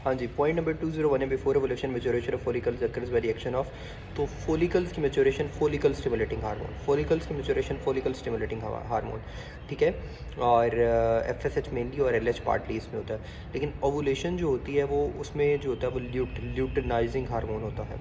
हाँ जी, point number 201 है before ovulation maturation of follicles occurs by reaction of. तो follicles की maturation follicle stimulating hormone, follicles की maturation follicle stimulating hormone, ठीक है। और एफएसएच मेनली और एलएच पार्टली इसमें होता है। लेकिन ओवुलेशन जो होती है वो उसमें जो होता है वो ल्यूटिनाइजिंग हार्मोन होता है।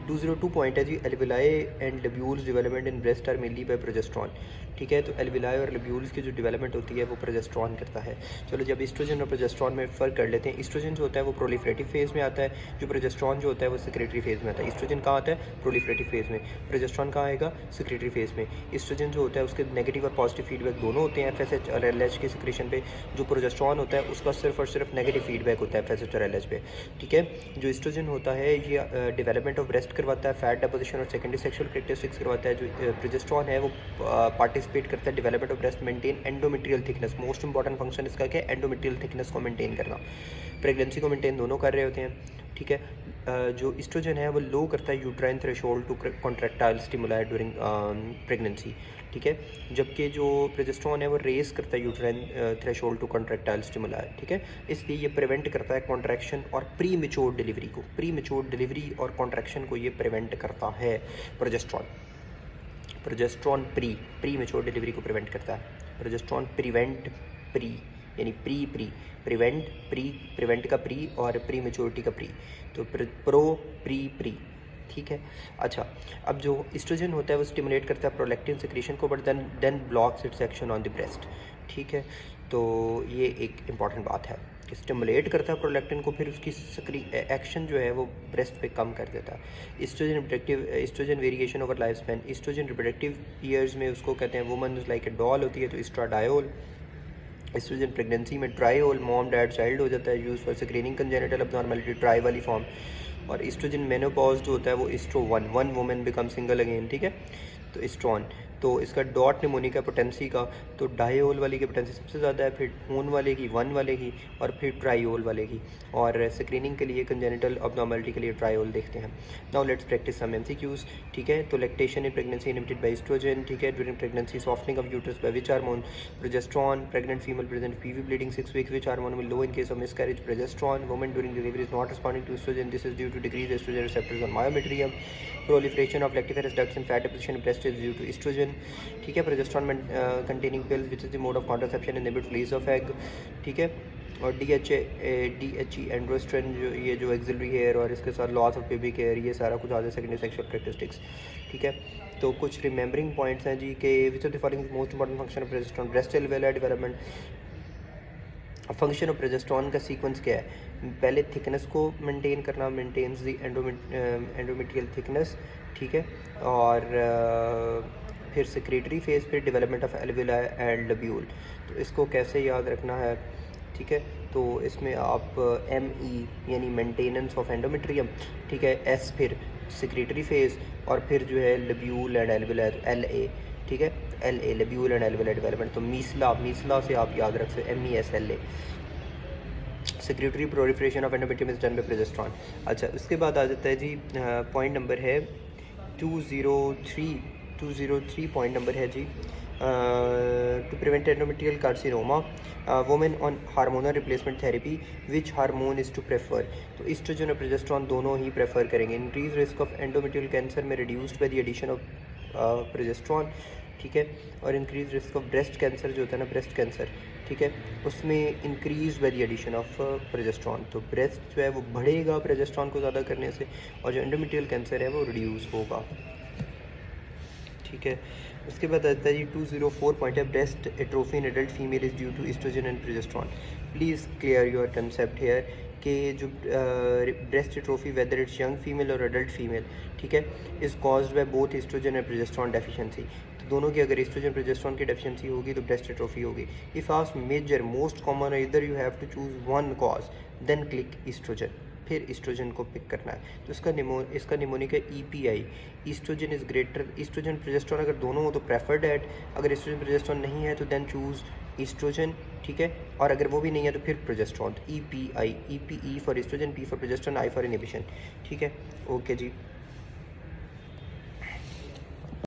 202 पॉइंट है जी, alveoli and lobules development in breast are mainly by progesterone, ठीक है। तो एल्विलाई और लब्यूल्स की जो डेवलपमेंट होती है वो प्रोजेस्ट्रॉन करता है। चलो जब ईस्ट्रोजन और प्रोजेस्ट्रॉन में फ़र्क कर लेते हैं। ईस्ट्रोजन जो होता है वो प्रोलिफरेटिव फेज़ में आता है, जो प्रोजेस्ट्रॉन जो होता है वो सेक्रेटरी फेज़ में आता है। ईस्ट्रोजन कहाँ आता है? प्रोलिफरेटिव फेज़ में। प्रोजेस्ट्रॉन कहाँ आएगा? सेक्रेटरी फेज़ में। ईस्ट्रोजन जो होता है उसके नेगेटिव और पॉजिटिव फीडबैक दोनों होते हैं एफएसएच और एलएच के सिक्रेशन पे। जो प्रोजेस्ट्रॉन होता है उसका सिर्फ और सिर्फ नेगेटिव फीडबैक होता है एफएसएच और एलएच पे, ठीक है। जो ईस्ट्रोजन होता है ये डेवलपमेंट ऑफ ब्रेस्ट करवाता है, फैट डिपोजिशन और सेकेंडरी सेक्सुअल कैरेक्टरिस्टिक्स करवाता है। जो प्रोजेस्ट्रॉन है वो पार्टिसिपेट करता है development of breast, maintain endometrial thickness. Most important function इसका क्या है? एंडोमेट्रियल थिकनेस को मेंटेन करना। प्रेगनेंसी को मेंटेन दोनों कर रहे होते हैं, ठीक है। जो ईस्ट्रोजन है वो लो करता है uterine threshold to contractile stimuli during pregnancy, ठीक है। जबकि जो प्रोजेस्ट्रॉन है वो रेस करता है uterine threshold to contractile stimuli, ठीक है। इसलिए ये प्रिवेंट करता है कॉन्ट्रैक्शन और प्री मेच्योर डिलीवरी को, प्री मेच्योर डिलीवरी और कॉन्ट्रैक्शन को ये प्रिवेंट करता है progesterone. Progesterone premature delivery को प्रिवेंट करता है। प्रोजेस्ट्रॉन प्रिवेंट प्री यानी प्री प्रिवेंट का प्री और प्री मेच्योरिटी का प्री, तो प्री, ठीक है। अच्छा, अब जो ईस्ट्रोजन होता है वो स्टिमुलेट करता है प्रोलैक्टिन सिक्रीशन को, but then blocks its action on the breast, ठीक है। तो ये एक इम्पॉर्टेंट बात है कि स्टिमुलेट करता है प्रोलैक्टिन को, फिर उसकी एक्शन जो है वो ब्रेस्ट पे कम कर देता है। Estrogen variation over life span. Estrogen reproductive years में उसको कहते हैं वुमन लाइक ए डॉल होती है, तो ईस्ट्राडायोल। ईस्ट्रोजन प्रेगनेंसी में ट्राईओल, मॉम डैड चाइल्ड हो जाता है, use for screening congenital abnormality, ट्राई वाली फॉर्म। और ईस्ट्रोजन मेनोपॉज जो होता है वो estrone women become single again, ठीक है। तो ईस्ट्रॉन, तो इसका डॉट निमोनिक है पोटेंसी का, तो डाईओल वाले की पोटेंसी सबसे ज़्यादा है, फिर वन वाले की, वन वाले की, और फिर ट्राईओल वाले की। और स्क्रीनिंग के लिए कंजेनिटल अब्नॉर्मैलिटी के लिए ट्राईओल देखते हैं। Now let's practice some MCQs, ठीक है। तो lactation in pregnancy inhibited by estrogen, ठीक है। During pregnancy softening of uterus by which hormone? Progesterone. Pregnant female present PV bleeding 6 weeks, which hormone will low in case of miscarriage? Progesterone. Women during delivery is not responding to estrogen, this is due to decrease estrogen receptors on myometrium. Proliferation of lactiferous ducts in fat deposition in breast is due to estrogen, ठीक है। Progesterone containing pills which is the mode of contraception inhibit release of egg, ठीक है। और DHE एंड्रोस्ट्रेन जो axillary hair और इसके साथ loss of पेबिक hair, ये सारा कुछ आ जाए सेकेंडरी सेक्सुअल कैरेक्टरिस्टिक्स, ठीक है। तो कुछ रिमेंबरिंग पॉइंट्स हैं जी कि which of the following most important function of progesterone? Breast alveolar development. Function of progesterone का सीक्वेंस क्या है? पहले थिकनेस को मेंटेन करना, मेंटेन्स द एंडोमेट्रियल थिकनेस, ठीक है। और फिर सेक्रेटरी फेज, फिर डेवलपमेंट ऑफ एल्वेओलार एंड लब्यूल। तो इसको कैसे याद रखना है, ठीक है। तो इसमें आप ME यानी मेंटेनेंस ऑफ एंडोमेट्रियम, ठीक है। S फिर सेक्रेटरी फेज, और फिर जो है लब्यूल एंड एल्वेओलार LA, ठीक है। LA lobule and alveolar development. तो मीसला से आप याद रख सकते MESLA। Secretory proliferation of endometrium is done by progesterone. अच्छा, उसके बाद आ जाता है जी पॉइंट नंबर है 203 पॉइंट नंबर है जी, to prevent endometrial carcinoma women on hormonal replacement therapy, which hormone is to prefer? तो ईस्ट्रोजन और प्रोजेस्टेरोन दोनों ही प्रेफर करेंगे। Increase risk of endometrial cancer में reduced by the addition of progesterone, ठीक है। और increase risk of breast cancer जो होता है ना, ब्रेस्ट कैंसर, ठीक है, उसमें increase by the addition of progesterone. तो ब्रेस्ट जो है वो बढ़ेगा प्रोजेस्टेरोन को ज़्यादा करने से, और जो एंडोमेट्रियल कैंसर है वो रिड्यूस होगा, ठीक है। उसके बाद आता है जी 204 पॉइंट है, breast atrophy in adult female is due to estrogen and progesterone. Please clear your concept here कि जो breast atrophy whether it's young female और एडल्ट फीमेल, ठीक है, is caused by both estrogen and progesterone deficiency. तो दोनों की अगर estrogen progesterone की डेफिशिएंसी होगी तो ब्रेस्ट एट्रोफी होगी। If asked major most common, इधर you have to choose one cause, then click estrogen, फिर ईस्ट्रोजन को पिक करना है। तो इसका निमोनिक है EPI, estrogen is greater. Estrogen progesterone अगर दोनों हो तो प्रेफर्ड एट, अगर ईस्ट्रोजन प्रोजेस्टेरोन नहीं है तो देन चूज़ ईस्ट्रोजन, ठीक है। और अगर वो भी नहीं है तो फिर progesterone. EPI, EPE for estrogen, P for progesterone, I for inhibition, ठीक है। ओके जी।